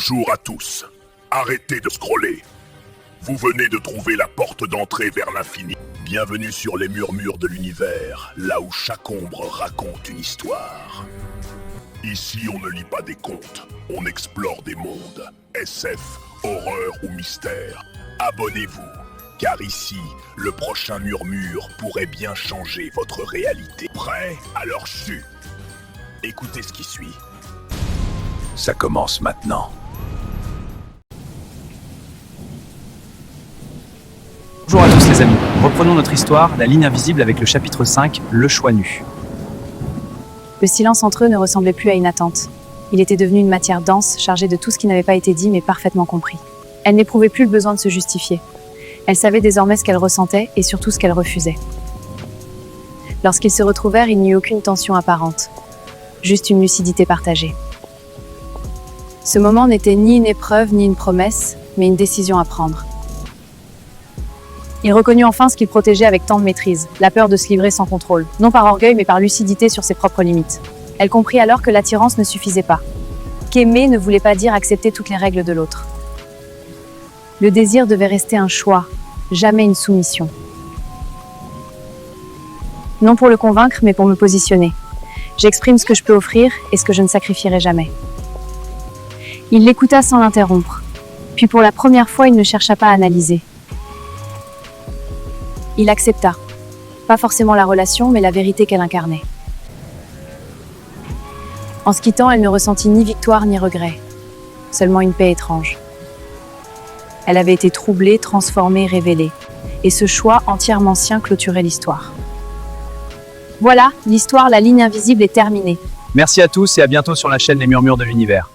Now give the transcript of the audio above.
Bonjour à tous. Arrêtez de scroller. Vous venez de trouver la porte d'entrée vers l'infini. Bienvenue sur les murmures de l'univers, là où chaque ombre raconte une histoire. Ici, on ne lit pas des contes, on explore des mondes. SF, horreur ou mystère. Abonnez-vous, car ici, le prochain murmure pourrait bien changer votre réalité. Prêt? Alors chut. Écoutez ce qui suit. Ça commence maintenant. Bonjour à tous les amis, reprenons notre histoire, la ligne invisible avec le chapitre 5, le choix nu. Le silence entre eux ne ressemblait plus à une attente. Il était devenu une matière dense, chargée de tout ce qui n'avait pas été dit mais parfaitement compris. Elle n'éprouvait plus le besoin de se justifier. Elle savait désormais ce qu'elle ressentait et surtout ce qu'elle refusait. Lorsqu'ils se retrouvèrent, il n'y eut aucune tension apparente, juste une lucidité partagée. Ce moment n'était ni une épreuve ni une promesse, mais une décision à prendre. Il reconnut enfin ce qu'il protégeait avec tant de maîtrise, la peur de se livrer sans contrôle, non par orgueil mais par lucidité sur ses propres limites. Elle comprit alors que l'attirance ne suffisait pas, qu'aimer ne voulait pas dire accepter toutes les règles de l'autre. Le désir devait rester un choix, jamais une soumission. Non pour le convaincre, mais pour me positionner. J'exprime ce que je peux offrir et ce que je ne sacrifierai jamais. Il l'écouta sans l'interrompre, puis pour la première fois il ne chercha pas à analyser. Il accepta, pas forcément la relation, mais la vérité qu'elle incarnait. En se quittant, elle ne ressentit ni victoire ni regret, seulement une paix étrange. Elle avait été troublée, transformée, révélée, et ce choix entièrement sien clôturait l'histoire. Voilà, l'histoire La ligne invisible est terminée. Merci à tous et à bientôt sur la chaîne Les Murmures de l'Univers.